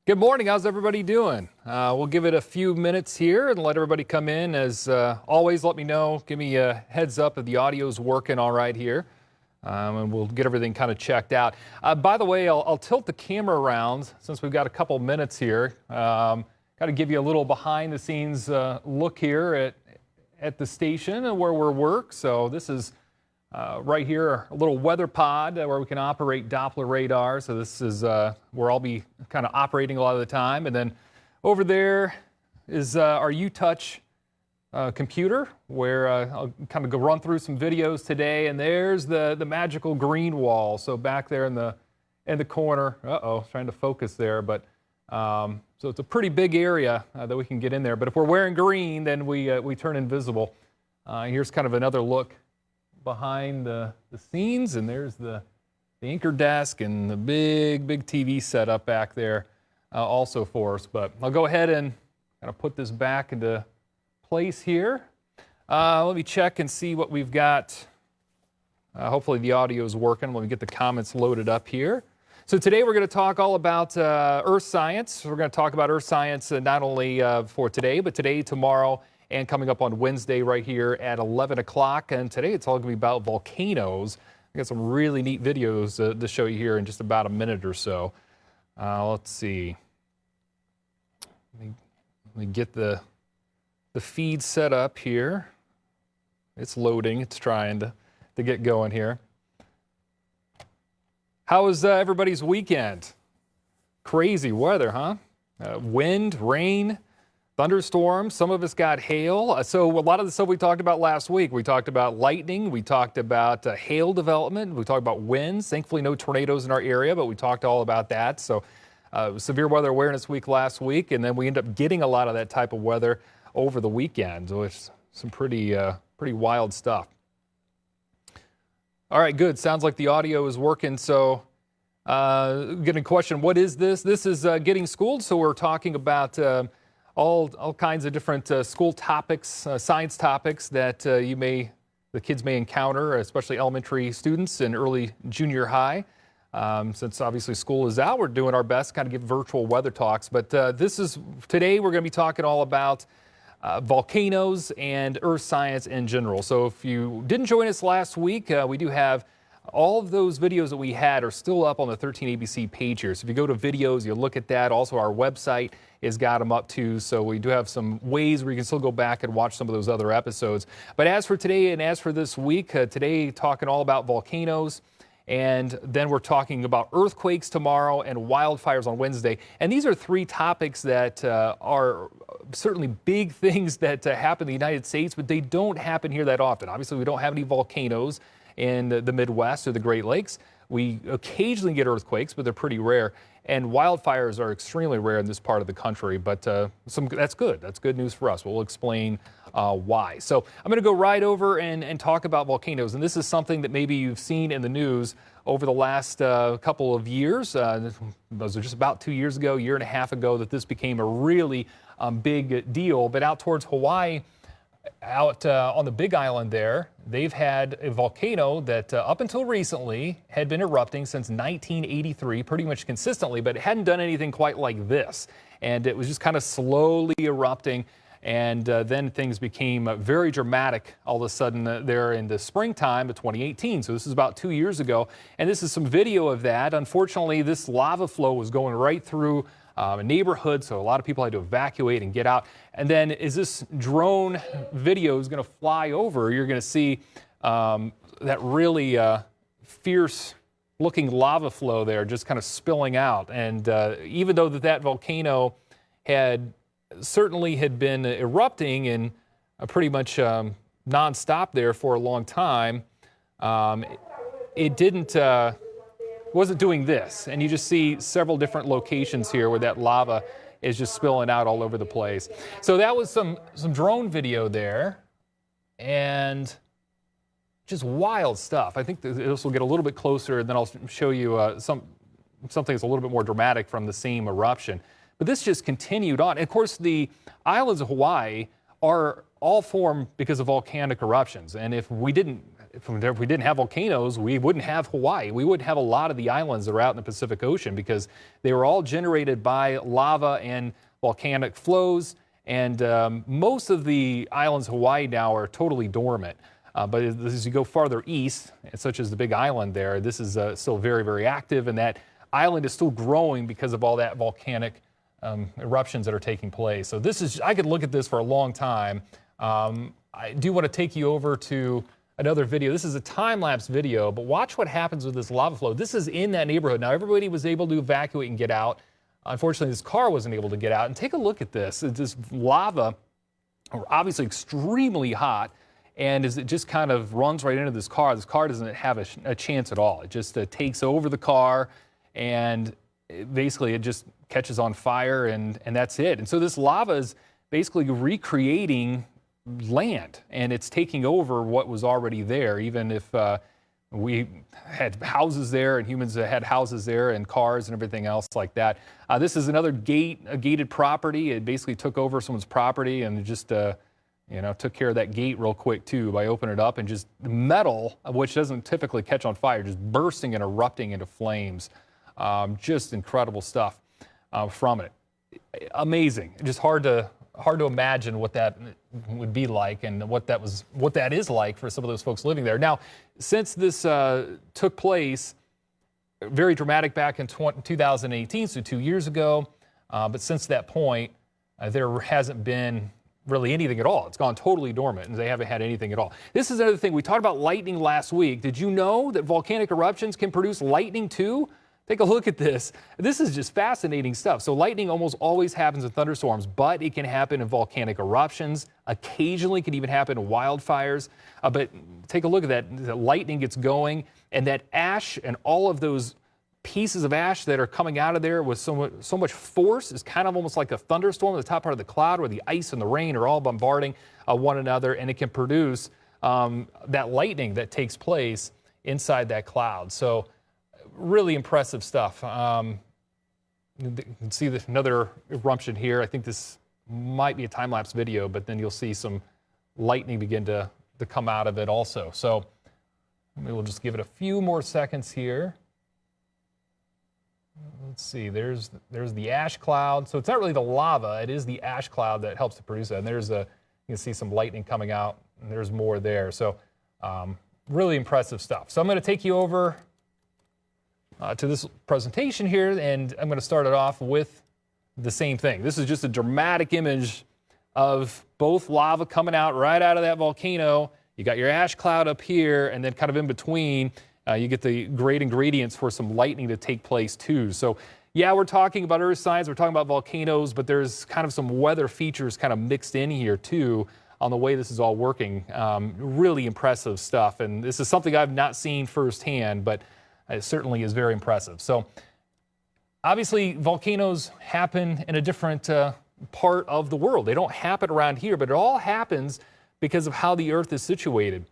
Good morning. How's everybody doing? We'll give it a few minutes here and let everybody come in. As always, let me know. Give me a heads up if the audio's working all right here. And we'll get everything kind of checked out. By the way, I'll tilt the camera around since we've got a couple minutes here. Got to give you a little behind the scenes look here at the station and where we work. So this is right here, a little weather pod where we can operate Doppler radar. So this is where I'll be kind of operating a lot of the time. And then over there is our UTouch computer, where I'll kind of go run through some videos today. And there's the magical green wall. So back there in the corner. Trying to focus there, but so it's a pretty big area that we can get in there. But if we're wearing green, then we turn invisible. Here's kind of another look behind the scenes, and there's the anchor desk and the big TV setup back there also for us. But I'll go ahead and kind of put this back into place here. Let me check and see what we've got. Hopefully the audio is working. Let me get the comments loaded up here. So today we're going to talk all about earth science. We're going to talk about earth science not only for today, but today, tomorrow, and coming up on Wednesday right here at 11 o'clock. And today it's all going to be about volcanoes. I got some really neat videos to show you here in just about a minute or so. Let's see. Let me get the feed set up here. It's loading. It's trying to get going here. How was everybody's weekend? Crazy weather, huh? Wind, rain, thunderstorms. Some of us got hail. So a lot of the stuff we talked about last week. We talked about lightning. We talked about hail development. We talked about winds. Thankfully, no tornadoes in our area, but we talked all about that. So severe weather awareness week last week, and then we end up getting a lot of that type of weather over the weekend, which some pretty wild stuff. All right, good. Sounds like the audio is working. So getting a question, what is this? This is Getting Schooled. So we're talking about all kinds of different school topics, science topics that the kids may encounter, especially elementary students and early junior high. Since obviously school is out, we're doing our best to kind of give virtual weather talks. But today we're going to be talking all about volcanoes and earth science in general. So if you didn't join us last week, we do have all of those videos that we had are still up on the 13ABC page here. So if you go to videos, you look at that. Also, our website has got them up too. So we do have some ways where you can still go back and watch some of those other episodes. But as for today and as for this week, today talking all about volcanoes. And then we're talking about earthquakes tomorrow and wildfires on Wednesday. And these are three topics that are certainly big things that happen in the United States, but they don't happen here that often. Obviously, we don't have any volcanoes in the Midwest or the Great Lakes. We occasionally get earthquakes, but they're pretty rare. And wildfires are extremely rare in this part of the country, but that's good. That's good news for us. We'll explain why. So I'm going to go right over and talk about volcanoes. And this is something that maybe you've seen in the news over the last couple of years. Those are just about 2 years ago, year and a half ago, that this became a really big deal. But out towards Hawaii, out on the Big Island there, they've had a volcano that up until recently had been erupting since 1983, pretty much consistently, but it hadn't done anything quite like this. And it was just kind of slowly erupting. And then things became very dramatic all of a sudden there in the springtime of 2018. So this is about 2 years ago. And this is some video of that. Unfortunately, this lava flow was going right through a neighborhood, so a lot of people had to evacuate and get out. And then as this drone video is going to fly over, you're going to see that really fierce looking lava flow there just kind of spilling out. And even though that volcano certainly had been erupting and pretty much nonstop there for a long time, it wasn't doing this. And you just see several different locations here where that lava is just spilling out all over the place. So that was some drone video there, and just wild stuff. I think this will get a little bit closer, and then I'll show you something that's a little bit more dramatic from the same eruption. But this just continued on. And of course, the islands of Hawaii are all formed because of volcanic eruptions. And if we didn't if we didn't have volcanoes, we wouldn't have Hawaii. We wouldn't have a lot of the islands that are out in the Pacific Ocean because they were all generated by lava and volcanic flows. And most of the islands of Hawaii now are totally dormant. But as you go farther east, such as the Big Island there, this is still very, very active. And that island is still growing because of all that volcanic eruptions that are taking place. So this is, I could look at this for a long time. I do want to take you over to another video. This is a time-lapse video, but watch what happens with this lava flow. This is in that neighborhood. Now, everybody was able to evacuate and get out. Unfortunately, this car wasn't able to get out. And take a look at this. This lava, obviously extremely hot, and as it just kind of runs right into this car doesn't have a chance at all. It just takes over the car, and basically it just catches on fire, and that's it. And so this lava is basically recreating land, and it's taking over what was already there, even if we had houses there and humans had houses there and cars and everything else like that. This is another gated property. It basically took over someone's property and just took care of that gate real quick too by opening it up, and just metal, which doesn't typically catch on fire, just bursting and erupting into flames. Just incredible stuff from it. Amazing. Just hard to imagine what that would be like and what that is like for some of those folks living there. Now, since this took place, very dramatic back in 2018, so 2 years ago, but since that point, there hasn't been really anything at all. It's gone totally dormant, and they haven't had anything at all. This is another thing. We talked about lightning last week. Did you know that volcanic eruptions can produce lightning too? Take a look at this. This is just fascinating stuff. So lightning almost always happens in thunderstorms, but it can happen in volcanic eruptions. Occasionally, it can even happen in wildfires. But take a look at that. The lightning gets going, and that ash and all of those pieces of ash that are coming out of there with so much force is kind of almost like a thunderstorm at the top part of the cloud, where the ice and the rain are all bombarding one another, and it can produce that lightning that takes place inside that cloud. So really impressive stuff. You can see another eruption here. I think this might be a time-lapse video, but then you'll see some lightning begin to come out of it also. So maybe we'll just give it a few more seconds here. Let's see, there's the ash cloud. So it's not really the lava, it is the ash cloud that helps to produce that. And you can see some lightning coming out, and there's more there. So really impressive stuff. So I'm going to take you over to this presentation here, and I'm going to start it off with the same thing. This is just a dramatic image of both lava coming out right out of that volcano. You got your ash cloud up here, and then kind of in between, you get the great ingredients for some lightning to take place too. So yeah, we're talking about earth science, we're talking about volcanoes, but there's kind of some weather features kind of mixed in here too on the way this is all working. Really impressive stuff, and this is something I've not seen firsthand, but it certainly is very impressive. So obviously volcanoes happen in a different part of the world. They don't happen around here, but it all happens because of how the earth is situated.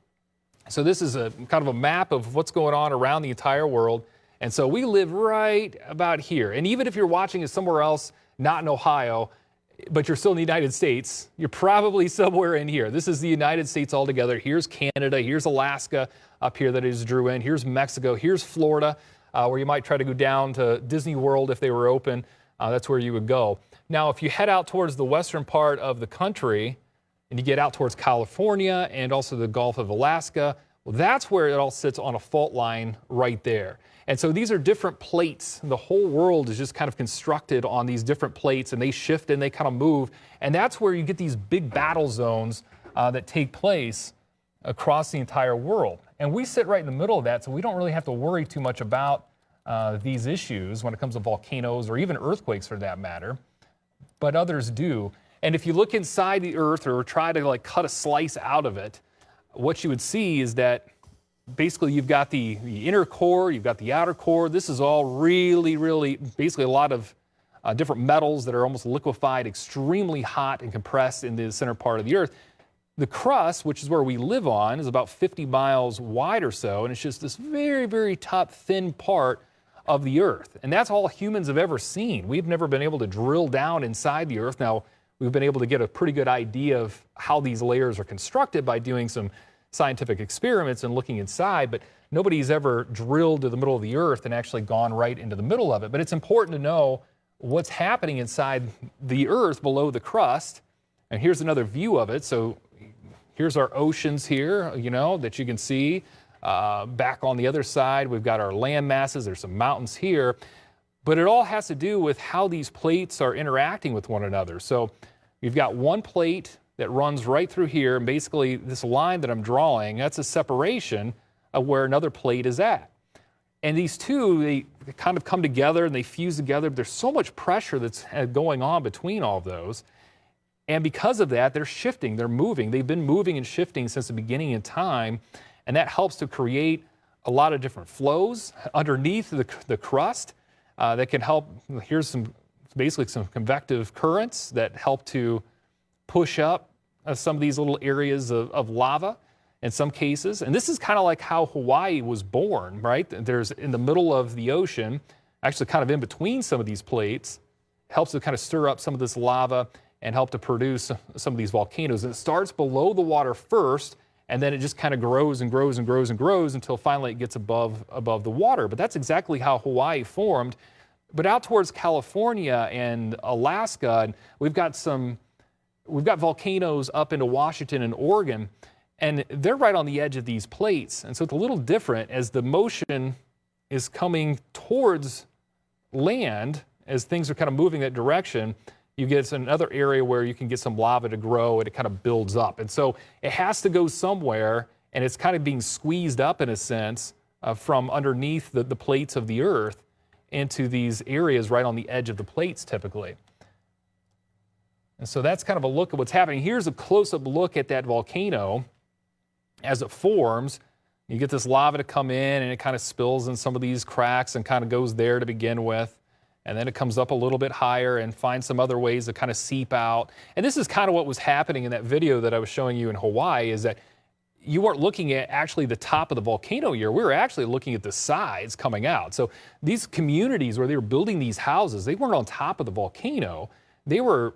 So this is a kind of a map of what's going on around the entire world. And so we live right about here. And even if you're watching it somewhere else, not in Ohio, but you're still in the United States, you're probably somewhere in here. This is the United States altogether. Here's Canada, here's Alaska up here that I just drew in. Here's Mexico, here's Florida, where you might try to go down to Disney World if they were open. That's where you would go. Now, if you head out towards the western part of the country, and you get out towards California and also the Gulf of Alaska, well, that's where it all sits on a fault line right there. And so these are different plates. The whole world is just kind of constructed on these different plates, and they shift and they kind of move. And that's where you get these big battle zones that take place across the entire world. And we sit right in the middle of that, so we don't really have to worry too much about these issues when it comes to volcanoes or even earthquakes for that matter, but others do. And if you look inside the earth or try to like cut a slice out of it, what you would see is that basically you've got the inner core, you've got the outer core. This is all really basically a lot of different metals that are almost liquefied, extremely hot and compressed in the center part of the earth. The crust, which is where we live on, is about 50 miles wide or so, and it's just this very top thin part of the earth. And that's all humans have ever seen. We've never been able to drill down inside the earth. Now, we've been able to get a pretty good idea of how these layers are constructed by doing some scientific experiments and looking inside, but nobody's ever drilled to the middle of the earth and actually gone right into the middle of it. But it's important to know what's happening inside the earth below the crust. And here's another view of it. So here's our oceans here, that you can see. Back on the other side, we've got our land masses. There's some mountains here. But it all has to do with how these plates are interacting with one another. So you've got one plate that runs right through here. And basically, this line that I'm drawing, that's a separation of where another plate is at. And these two, they kind of come together and they fuse together. There's so much pressure that's going on between all of those. And because of that, they're shifting, they're moving. They've been moving and shifting since the beginning of time. And that helps to create a lot of different flows underneath the crust that can help. Here's basically some convective currents that help to push up some of these little areas of lava in some cases. And this is kind of like how Hawaii was born, right? There's in the middle of the ocean, actually kind of in between some of these plates, helps to kind of stir up some of this lava and help to produce some of these volcanoes. And it starts below the water first, and then it just kind of grows and grows and grows and grows until finally it gets above the water. But that's exactly how Hawaii formed. But out towards California and Alaska, we've got volcanoes up into Washington and Oregon, and they're right on the edge of these plates. And so it's a little different as the motion is coming towards land, as things are kind of moving that direction. You get another area where you can get some lava to grow and it kind of builds up. And so it has to go somewhere, and it's kind of being squeezed up in a sense from underneath the plates of the earth into these areas right on the edge of the plates typically. And so that's kind of a look at what's happening. Here's a close-up look at that volcano as it forms. You get this lava to come in and it kind of spills in some of these cracks and kind of goes there to begin with. And then it comes up a little bit higher and finds some other ways to kind of seep out. And this is kind of what was happening in that video that I was showing you in Hawaii, is that you weren't looking at actually the top of the volcano here. We were actually looking at the sides coming out. So these communities where they were building these houses, they weren't on top of the volcano. They were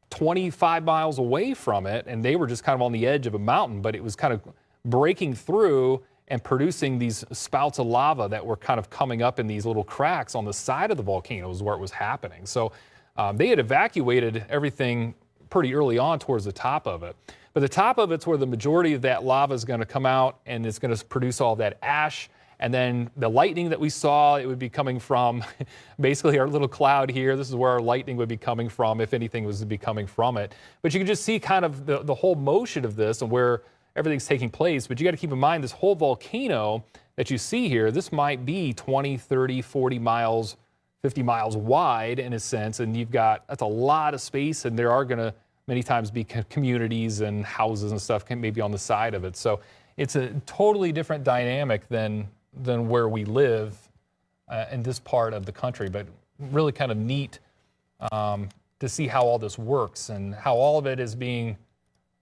25 miles away from it, and they were just kind of on the edge of a mountain, but it was kind of breaking through and producing these spouts of lava that were kind of coming up in these little cracks on the side of the volcanoes where it was happening. So they had evacuated everything pretty early on towards the top of it. But the top of it's where the majority of that lava is going to come out, and it's going to produce all that ash. And then the lightning that we saw, it would be coming from basically our little cloud here. This is where our lightning would be coming from, if anything was to be coming from it. But you can just see kind of the whole motion of this and where everything's taking place. But you got to keep in mind, this whole volcano that you see here, this might be 20, 30, 40 miles, 50 miles wide in a sense. And that's a lot of space, and there are going to many times be communities and houses and stuff maybe on the side of it. So it's a totally different dynamic than where we live in this part of the country, but really kind of neat to see how all this works and how all of it is being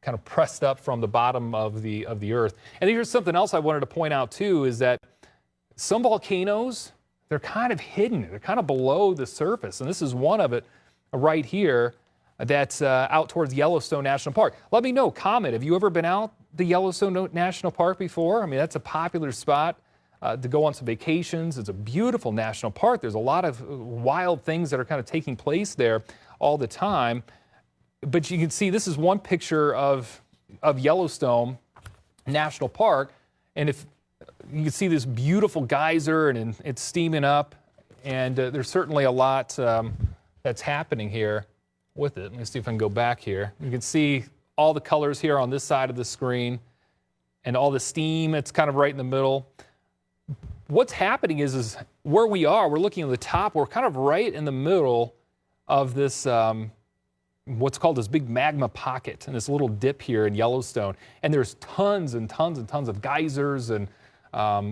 kind of pressed up from the bottom of the earth. And here's something else I wanted to point out too, is that some volcanoes, they're kind of hidden. They're kind of below the surface. And this is one of it right here that's out towards Yellowstone National Park. Let me know, comment, have you ever been out to Yellowstone National Park before? I mean, that's a popular spot to go on some vacations. It's a beautiful national park. There's a lot of wild things that are kind of taking place there all the time. But you can see this is one picture of Yellowstone National Park. And if you can see this beautiful geyser and it's steaming up. And there's certainly a lot that's happening here with it. Let me see if I can go back here. You can see all the colors here on this side of the screen and all the steam. It's kind of right in the middle. What's happening is where we are, we're looking at the top, we're kind of right in the middle of this, what's called this big magma pocket and this little dip here in Yellowstone. And there's tons and tons and tons of geysers and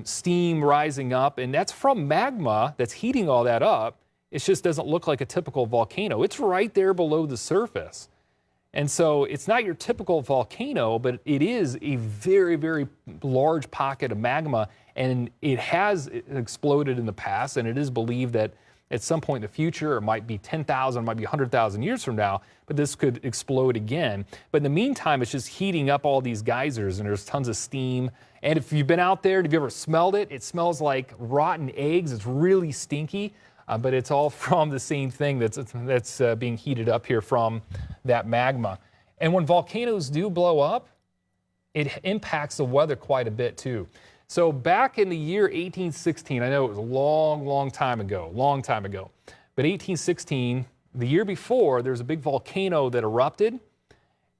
steam rising up. And that's from magma that's heating all that up. It just doesn't look like a typical volcano. It's right there below the surface. And so it's not your typical volcano, but it is a very, very large pocket of magma. And it has exploded in the past, and it is believed that at some point in the future. It might be 10,000, it might be 100,000 years from now, but this could explode again. But in the meantime, it's just heating up all these geysers, and there's tons of steam. And if you've been out there, have you ever smelled it? It smells like rotten eggs. It's really stinky, but it's all from the same thing that's being heated up here from that magma. And when volcanoes do blow up, it impacts the weather quite a bit too. So back in the year 1816, I know it was a long time ago, but 1816, the year before, there was a big volcano that erupted,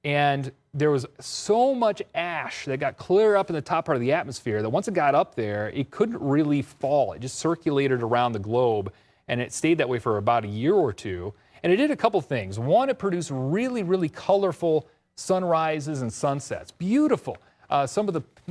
and there was so much ash that got clear up in the top part of the atmosphere that once it got up there, it couldn't really fall. It just circulated around the globe, and it stayed that way for about a year or two. And it did a couple things. One, it produced really colorful sunrises and sunsets. Beautiful.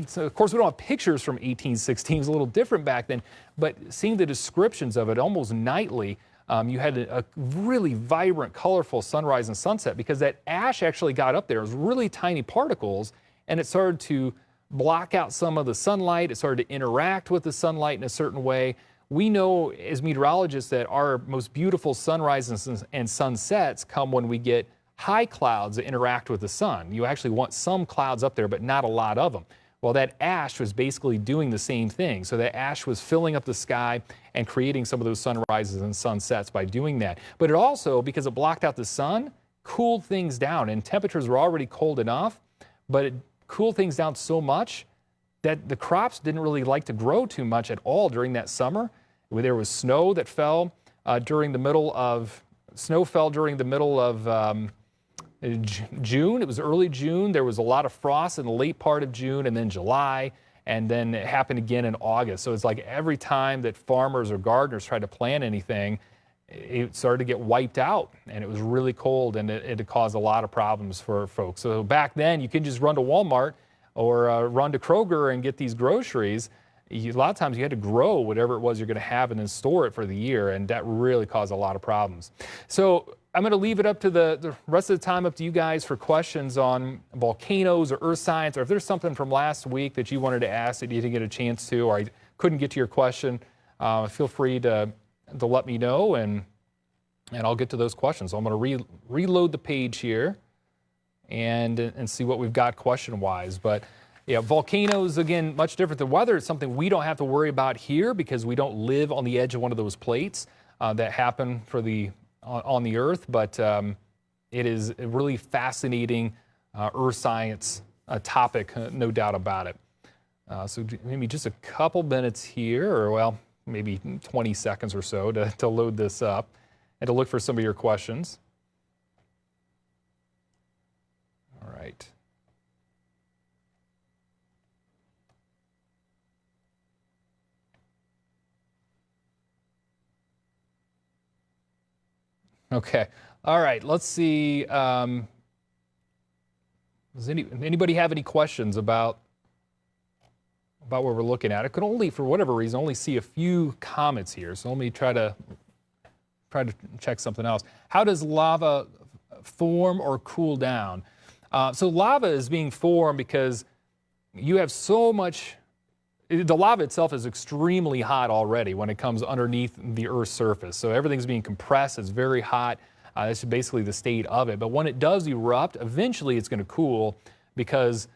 So of course, we don't have pictures from 1816. It was a little different back then, but seeing the descriptions of it almost nightly, you had a really vibrant, colorful sunrise and sunset because that ash actually got up there. It was really tiny particles, and it started to block out some of the sunlight. It started to interact with the sunlight in a certain way. We know as meteorologists that our most beautiful sunrises and sunsets come when we get high clouds that interact with the sun. You actually want some clouds up there, but not a lot of them. Well, that ash was basically doing the same thing. So that ash was filling up the sky and creating some of those sunrises and sunsets by doing that. But it also, because it blocked out the sun, cooled things down. And temperatures were already cold enough, but it cooled things down so much that the crops didn't really like to grow too much at all during that summer. There was snow that fell during the middle of June. It was early June. There was a lot of frost in the late part of June and then July, and then it happened again in August. So it's like every time that farmers or gardeners tried to plant anything, it started to get wiped out, and it was really cold, and it caused a lot of problems for folks. So back then, you could just run to Walmart or run to Kroger and get these groceries. A lot of times you had to grow whatever it was you're going to have and then store it for the year, and that really caused a lot of problems. So I'm going to leave it up to the rest of the time up to you guys for questions on volcanoes or earth science, or if there's something from last week that you wanted to ask that you didn't get a chance to, or I couldn't get to your question, feel free to let me know, and I'll get to those questions. So I'm going to reload the page here and see what we've got question-wise. But yeah, volcanoes, again, much different than weather. It's something we don't have to worry about here because we don't live on the edge of one of those plates that happen on the Earth. But it is a really fascinating earth science topic, no doubt about it. So maybe just a couple minutes here, or well, maybe 20 seconds or so to load this up and to look for some of your questions. All right. Okay. All right. Let's see. Does anybody have any questions about what we're looking at? I could only, for whatever reason, only see a few comments here. So let me try to check something else. How does lava form or cool down? So lava is being formed because you have so much. The lava itself is extremely hot already when it comes underneath the Earth's surface. So everything's being compressed. It's very hot. That's basically the state of it. But when it does erupt, eventually it's going to cool because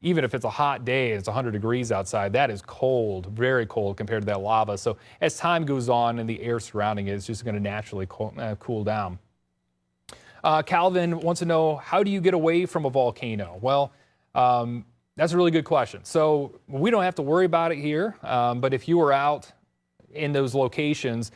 even if it's a hot day and it's 100 degrees outside, that is cold, very cold compared to that lava. So as time goes on and the air surrounding it, it's just going to naturally cool down. Calvin wants to know, how do you get away from a volcano? Well, that's a really good question. So we don't have to worry about it here, but if you were out in those locations,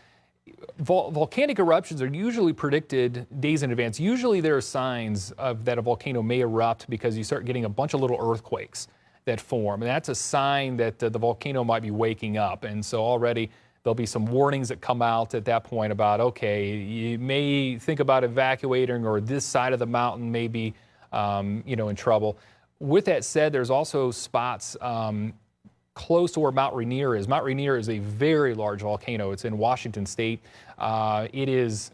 volcanic eruptions are usually predicted days in advance. Usually there are signs that a volcano may erupt because you start getting a bunch of little earthquakes that form, and that's a sign that the volcano might be waking up. And so already there'll be some warnings that come out at that point about, okay, you may think about evacuating, or this side of the mountain may be in trouble. With that said, there's also spots close to where Mount Rainier is. Mount Rainier is a very large volcano. It's in Washington State. It is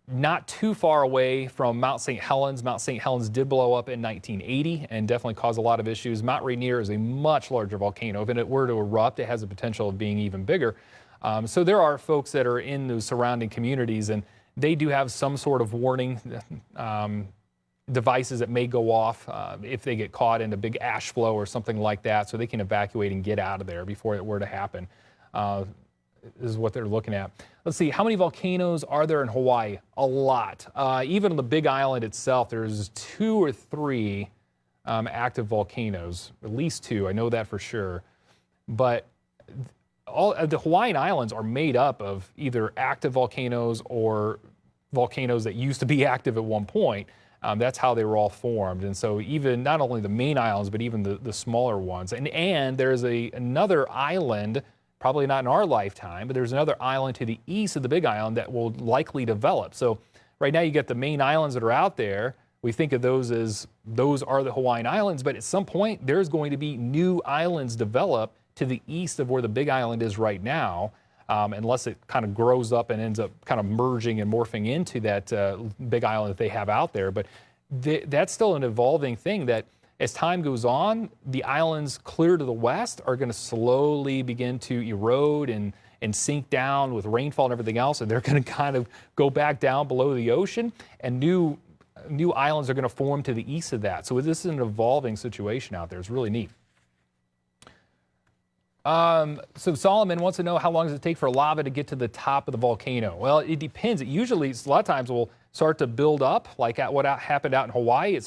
not too far away from Mount St. Helens. Mount St. Helens did blow up in 1980 and definitely caused a lot of issues. Mount Rainier is a much larger volcano. If it were to erupt, it has the potential of being even bigger. So there are folks that are in those surrounding communities, and they do have some sort of warning devices that may go off if they get caught in a big ash flow or something like that, so they can evacuate and get out of there before it were to happen. Is what they're looking at. Let's see, how many volcanoes are there in Hawaii? A lot. Even on the Big Island itself, there's 2 or 3 active volcanoes, at least 2. I know that for sure. But all the Hawaiian Islands are made up of either active volcanoes or volcanoes that used to be active at one point. That's how they were all formed. And so even not only the main islands, but even the smaller ones. And there's another island, probably not in our lifetime, but there's another island to the east of the Big Island that will likely develop. So right now you get the main islands that are out there. We think of those as those are the Hawaiian Islands, but at some point there's going to be new islands develop to the east of where the Big Island is right now, unless it kind of grows up and ends up kind of merging and morphing into that Big Island that they have out there. But that's still an evolving thing that as time goes on, the islands clear to the west are going to slowly begin to erode and sink down with rainfall and everything else, and they're going to kind of go back down below the ocean, and new islands are going to form to the east of that. So this is an evolving situation out there. It's really neat. So Solomon wants to know, how long does it take for lava to get to the top of the volcano? Well, it depends. It usually, a lot of times, will start to build up, like what happened out in Hawaii.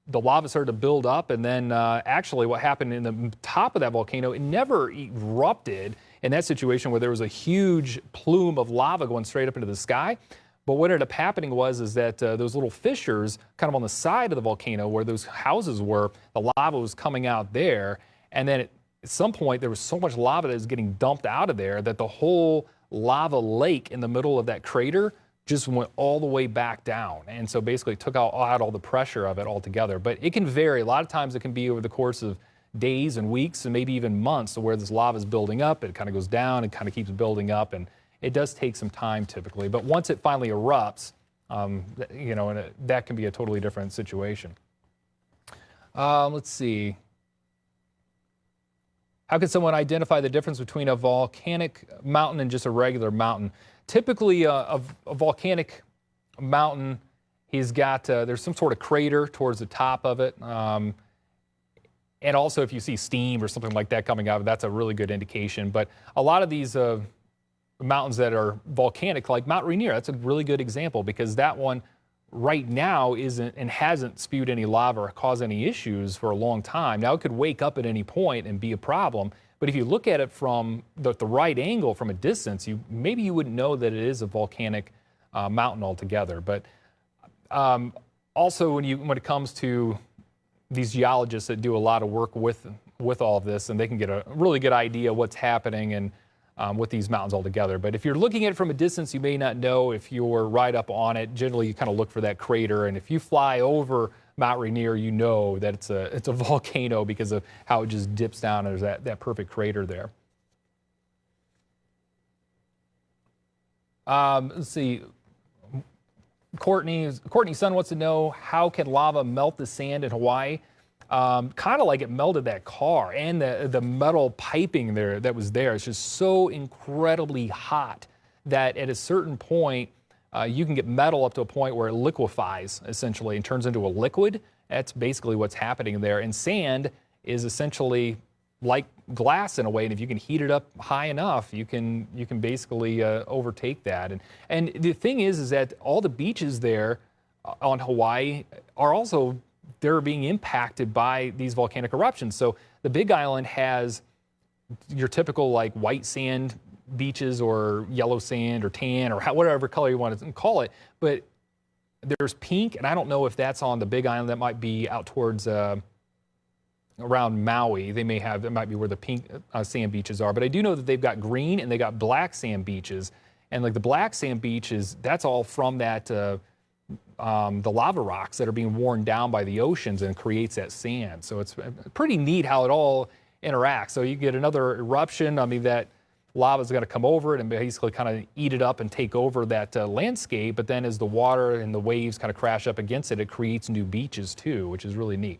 The lava started to build up, and then actually what happened in the top of that volcano, it never erupted in that situation where there was a huge plume of lava going straight up into the sky. But what ended up happening is that those little fissures kind of on the side of the volcano where those houses were, the lava was coming out there, and then at some point there was so much lava that was getting dumped out of there that the whole lava lake in the middle of that crater just went all the way back down. And so basically took out all the pressure of it altogether. But it can vary. A lot of times it can be over the course of days and weeks and maybe even months, where this lava is building up, it kind of goes down and kind of keeps building up. And it does take some time typically. But once it finally erupts, that can be a totally different situation. Let's see. How can someone identify the difference between a volcanic mountain and just a regular mountain? Typically, a volcanic mountain, there's some sort of crater towards the top of it. And also, if you see steam or something like that coming out, that's a really good indication. But a lot of these mountains that are volcanic, like Mount Rainier, that's a really good example, because that one right now isn't and hasn't spewed any lava or caused any issues for a long time. Now, it could wake up at any point and be a problem. But if you look at it from the right angle, from a distance, maybe you wouldn't know that it is a volcanic mountain altogether. But also, when it comes to these geologists that do a lot of work with all of this, and they can get a really good idea what's happening and with these mountains altogether. But if you're looking at it from a distance, you may not know. If you're right up on it, generally you kind of look for that crater. And if you fly over Mount Rainier, you know that it's a volcano because of how it just dips down and there's that perfect crater there. Let's see. Courtney's son wants to know, how can lava melt the sand in Hawaii? Kind of like it melted that car and the metal piping that was there. It's just so incredibly hot that at a certain point, you can get metal up to a point where it liquefies, essentially, and turns into a liquid. That's basically what's happening there. And sand is essentially like glass in a way, and if you can heat it up high enough, you can basically overtake that. And the thing is that all the beaches there on Hawaii are also, they're being impacted by these volcanic eruptions. So the Big Island has your typical like white sand beaches or yellow sand or tan or whatever color you want to call it. But there's pink, and I don't know if that's on the Big Island. That might be out towards around Maui. That might be where the pink sand beaches are. But I do know that they've got green and they got black sand beaches. And like the black sand beaches, that's all from that the lava rocks that are being worn down by the oceans and creates that sand. So it's pretty neat how it all interacts. So you get another eruption. I mean, that lava is going to come over it and basically kind of eat it up and take over that landscape. But then as the water and the waves kind of crash up against it, it creates new beaches too, which is really neat.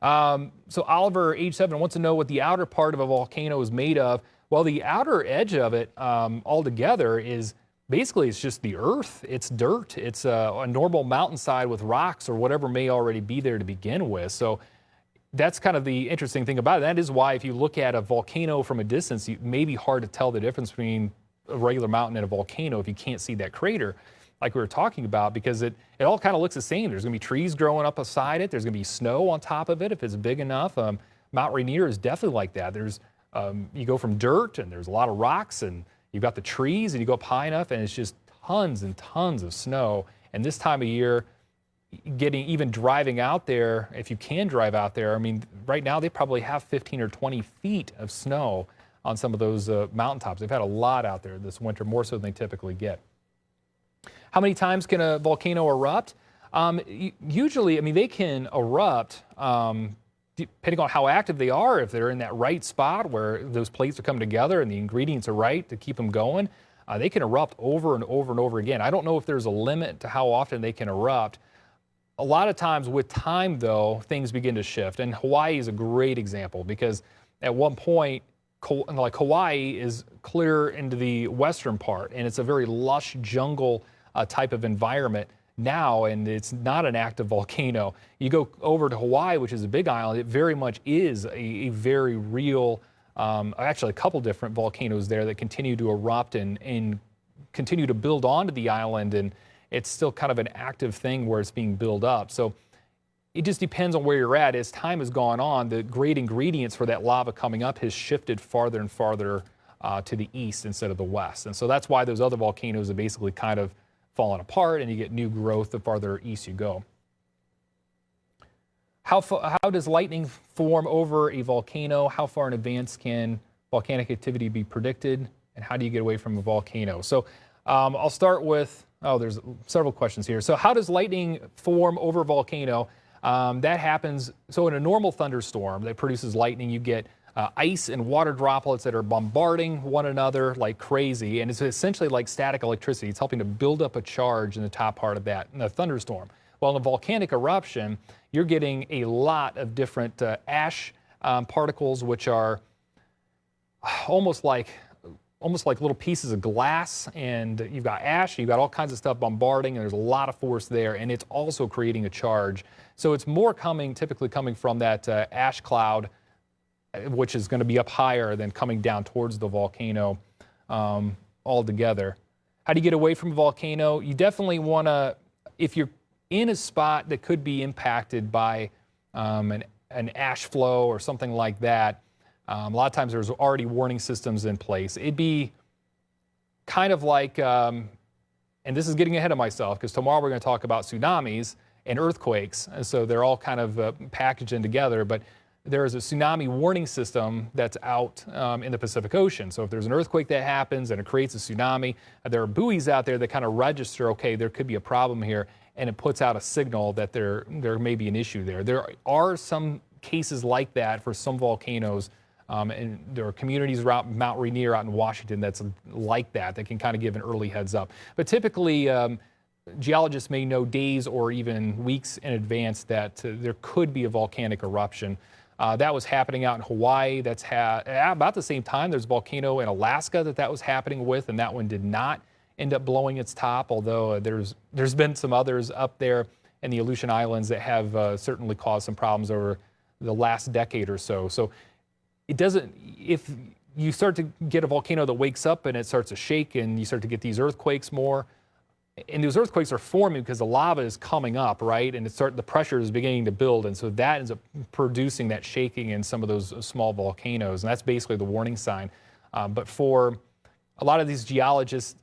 So Oliver, age 7, wants to know what the outer part of a volcano is made of. Well, the outer edge of it altogether is basically it's just the earth. It's dirt. It's a normal mountainside with rocks or whatever may already be there to begin with. So that's kind of the interesting thing about it. That is why if you look at a volcano from a distance, it may be hard to tell the difference between a regular mountain and a volcano if you can't see that crater like we were talking about, because it all kind of looks the same. There's going to be trees growing up beside it. There's going to be snow on top of it if it's big enough. Mount Rainier is definitely like that. There's you go from dirt and there's a lot of rocks and you've got the trees and you go up high enough and it's just tons and tons of snow. And this time of year, even driving out there, if you can drive out there, I mean, right now they probably have 15 or 20 feet of snow on some of those mountaintops. They've had a lot out there this winter, more so than they typically get. How many times can a volcano erupt? Usually, I mean, they can erupt depending on how active they are. If they're in that right spot where those plates are coming together and the ingredients are right to keep them going, they can erupt over and over and over again. I don't know if there's a limit to how often they can erupt. A lot of times with time, though, things begin to shift. And Hawaii is a great example because at one point, like Hawaii is clear into the western part, and it's a very lush jungle type of environment now, and it's not an active volcano. You go over to Hawaii, which is a big island, it very much is a very real, actually a couple different volcanoes there that continue to erupt and continue to build onto the island, and it's still kind of an active thing where it's being built up. So it just depends on where you're at. As time has gone on, the great ingredients for that lava coming up has shifted farther and farther to the east instead of the west. And so that's why those other volcanoes have basically kind of fallen apart and you get new growth the farther east you go. How does lightning form over a volcano? How far in advance can volcanic activity be predicted? And how do you get away from a volcano? So I'll start with, there's several questions here. So how does lightning form over a volcano? That happens, so in a normal thunderstorm that produces lightning, you get ice and water droplets that are bombarding one another like crazy, and it's essentially like static electricity. It's helping to build up a charge in the top part of that, in a thunderstorm. Well, in a volcanic eruption, you're getting a lot of different ash particles, which are almost like little pieces of glass, and you've got ash, you've got all kinds of stuff bombarding, and there's a lot of force there, and it's also creating a charge. So it's more typically coming from that ash cloud, which is going to be up higher than coming down towards the volcano altogether. How do you get away from a volcano? You definitely want to, if you're in a spot that could be impacted by an ash flow or something like that, a lot of times there's already warning systems in place. It'd be kind of like, and this is getting ahead of myself because tomorrow we're going to talk about tsunamis and earthquakes, and so they're all kind of packaged in together, but there is a tsunami warning system that's out in the Pacific Ocean. So if there's an earthquake that happens and it creates a tsunami, there are buoys out there that kind of register, okay, there could be a problem here, and it puts out a signal that there may be an issue there. There are some cases like that for some volcanoes, and there are communities around Mount Rainier out in Washington that's like that can kind of give an early heads up. But typically, geologists may know days or even weeks in advance that there could be a volcanic eruption. That was happening out in Hawaii. That's about the same time. There's a volcano in Alaska that was happening with, and that one did not end up blowing its top, although there's been some others up there in the Aleutian Islands that have certainly caused some problems over the last decade or so. So it doesn't, if you start to get a volcano that wakes up and it starts to shake and you start to get these earthquakes more, and those earthquakes are forming because the lava is coming up, right? And the pressure is beginning to build. And so that ends up producing that shaking in some of those small volcanoes. And that's basically the warning sign. But for a lot of these geologists,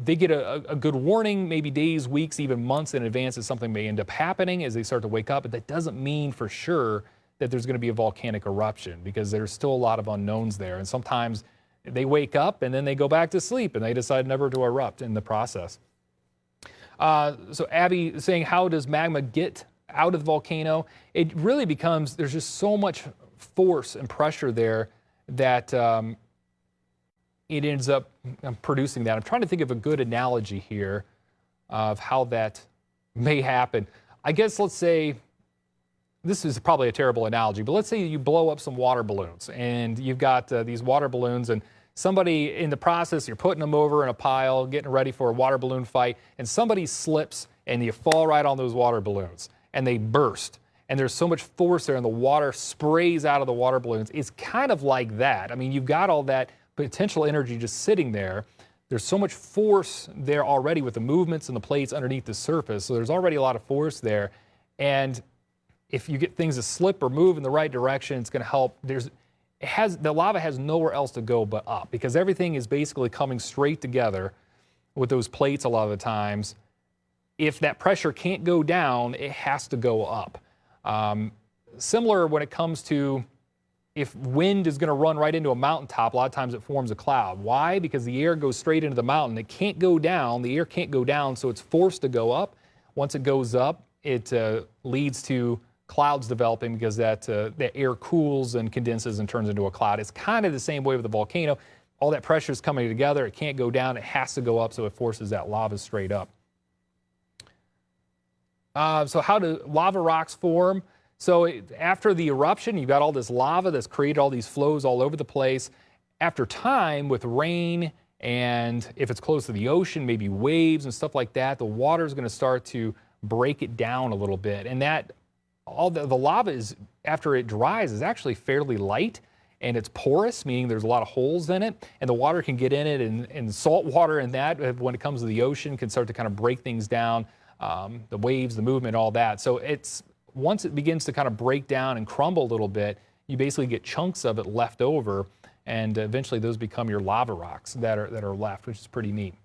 they get a good warning, maybe days, weeks, even months in advance that something may end up happening as they start to wake up. But that doesn't mean for sure that there's going to be a volcanic eruption because there's still a lot of unknowns there. And sometimes they wake up and then they go back to sleep and they decide never to erupt in the process. So Abby is saying, how does magma get out of the volcano? It really becomes, there's just so much force and pressure there that it ends up producing that. I'm trying to think of a good analogy here of how that may happen. I guess let's say, this is probably a terrible analogy, but let's say you blow up some water balloons and you've got these water balloons, and somebody in the process, you're putting them over in a pile, getting ready for a water balloon fight, and somebody slips and you fall right on those water balloons and they burst. And there's so much force there and the water sprays out of the water balloons. It's kind of like that. I mean, you've got all that potential energy just sitting there. There's so much force there already with the movements and the plates underneath the surface. So there's already a lot of force there. And if you get things to slip or move in the right direction, it's going to help. The lava has nowhere else to go but up, because everything is basically coming straight together with those plates a lot of the times. If that pressure can't go down, it has to go up. Similar when it comes to if wind is going to run right into a mountaintop, a lot of times it forms a cloud. Why? Because the air goes straight into the mountain. It can't go down. The air can't go down, so it's forced to go up. Once it goes up, it leads to clouds developing, because that air cools and condenses and turns into a cloud. It's kind of the same way with the volcano. All that pressure is coming together. It can't go down. It has to go up, so it forces that lava straight up. So how do lava rocks form? So after the eruption, you've got all this lava that's created all these flows all over the place. After time, with rain, and if it's close to the ocean, maybe waves and stuff like that, the water is going to start to break it down a little bit. And that all the lava is, after it dries, is actually fairly light, and it's porous, meaning there's a lot of holes in it, and the water can get in it, and salt water and that, when it comes to the ocean, can start to kind of break things down, the waves, the movement, all that. So once it begins to kind of break down and crumble a little bit, you basically get chunks of it left over, and eventually those become your lava rocks that are left, which is pretty neat.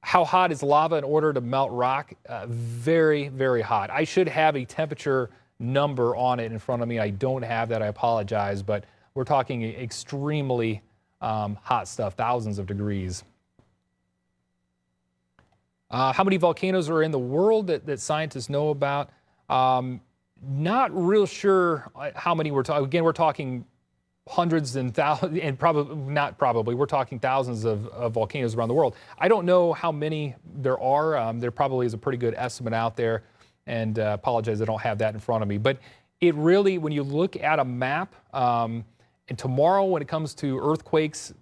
How hot is lava in order to melt rock? Very, very hot. I should have a temperature number on it in front of me. I don't have that. I apologize, but we're talking extremely hot stuff, thousands of degrees. How many volcanoes are in the world that scientists know about? Not real sure how many we're talking. Again, we're talking hundreds and thousands, and we're talking thousands of volcanoes around the world. I don't know how many there are. There probably is a pretty good estimate out there, and apologize, I don't have that in front of me. But it really, when you look at a map, and tomorrow when it comes to earthquakes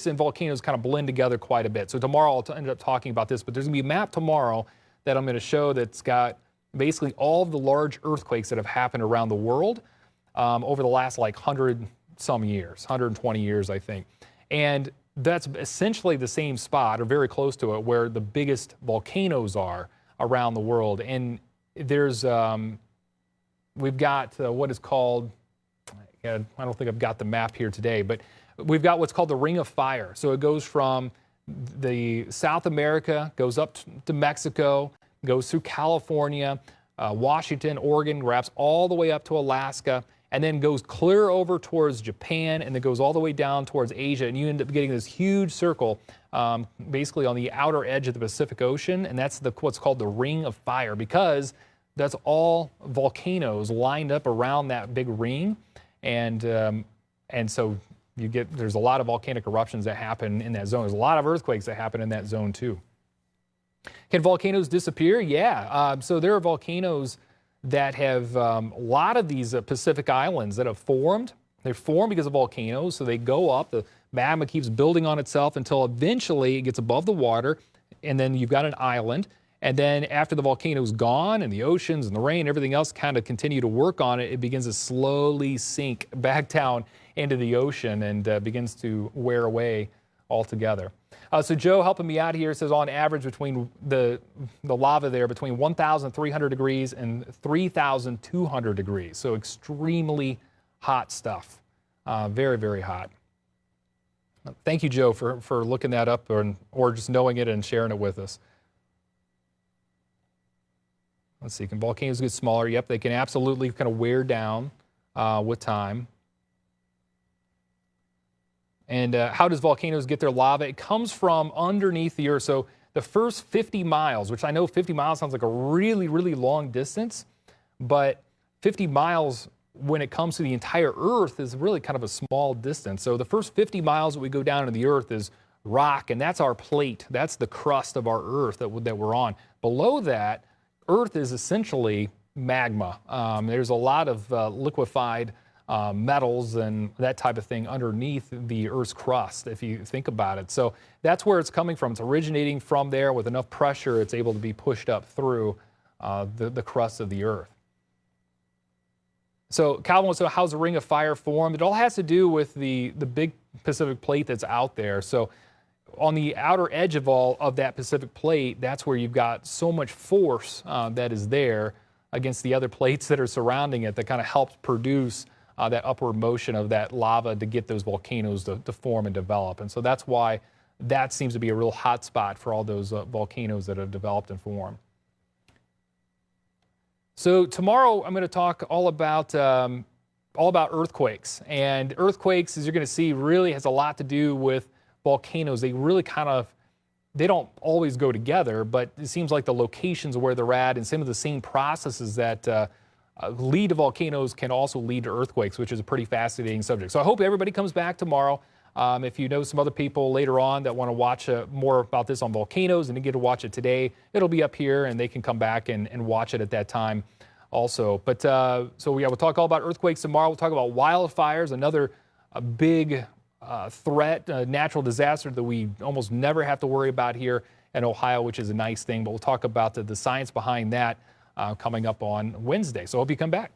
and volcanoes kind of blend together quite a bit. So tomorrow I'll end up talking about this, but there's going to be a map tomorrow that I'm going to show that's got basically all of the large earthquakes that have happened around the world over the last like 100-some years, 120 years, I think. And that's essentially the same spot, or very close to it, where the biggest volcanoes are around the world. And there's, we've got what is called, I don't think I've got the map here today, but we've got what's called the Ring of Fire. So it goes from the South America, goes up to Mexico, goes through California, Washington, Oregon, wraps all the way up to Alaska, and then goes clear over towards Japan, and then goes all the way down towards Asia, and you end up getting this huge circle basically on the outer edge of the Pacific Ocean, and that's what's called the Ring of Fire, because that's all volcanoes lined up around that big ring. And so there's a lot of volcanic eruptions that happen in that zone. There's a lot of earthquakes that happen in that zone too. Can volcanoes disappear? Yeah. So there are volcanoes that have a lot of these Pacific islands that have formed. They're formed because of volcanoes, so they go up. The magma keeps building on itself until eventually it gets above the water, and then you've got an island. And then after the volcano's gone and the oceans and the rain and everything else kind of continue to work on it, it begins to slowly sink back down into the ocean and begins to wear away altogether. So Joe helping me out here says on average between the lava there between 1,300 degrees and 3,200 degrees. So extremely hot stuff. Very, very hot. Thank you, Joe, for looking that up or just knowing it and sharing it with us. Let's see, can volcanoes get smaller? Yep, they can absolutely kind of wear down with time. And how does volcanoes get their lava? It comes from underneath the earth. So the first 50 miles, which I know 50 miles sounds like a really, really long distance, but 50 miles when it comes to the entire Earth is really kind of a small distance. So the first 50 miles that we go down into the Earth is rock, and that's our plate. That's the crust of our Earth that we're on. Below that, Earth is essentially magma. There's a lot of liquefied metals and that type of thing underneath the Earth's crust, if you think about it. So that's where it's coming from. It's originating from there. With enough pressure, it's able to be pushed up through the crust of the Earth. So Calvin wants to know, how's the Ring of Fire formed? It all has to do with the big Pacific plate that's out there. So on the outer edge of all of that Pacific plate, that's where you've got so much force that is there against the other plates that are surrounding it that kind of helps produce that upward motion of that lava to get those volcanoes to form and develop. And so that's why that seems to be a real hot spot for all those volcanoes that have developed and formed. So tomorrow I'm going to talk all about earthquakes. And earthquakes, as you're going to see, really has a lot to do with volcanoes. They really they don't always go together, but it seems like the locations where they're at and some of the same processes that lead to volcanoes can also lead to earthquakes, which is a pretty fascinating subject. So I hope everybody comes back tomorrow. If you know some other people later on that want to watch more about this on volcanoes and didn't get to watch it today, it'll be up here and they can come back and watch it at that time also. But we'll talk all about earthquakes tomorrow. We'll talk about wildfires, another big threat, natural disaster that we almost never have to worry about here in Ohio, which is a nice thing. But we'll talk about the science behind that coming up on Wednesday. So I hope you come back.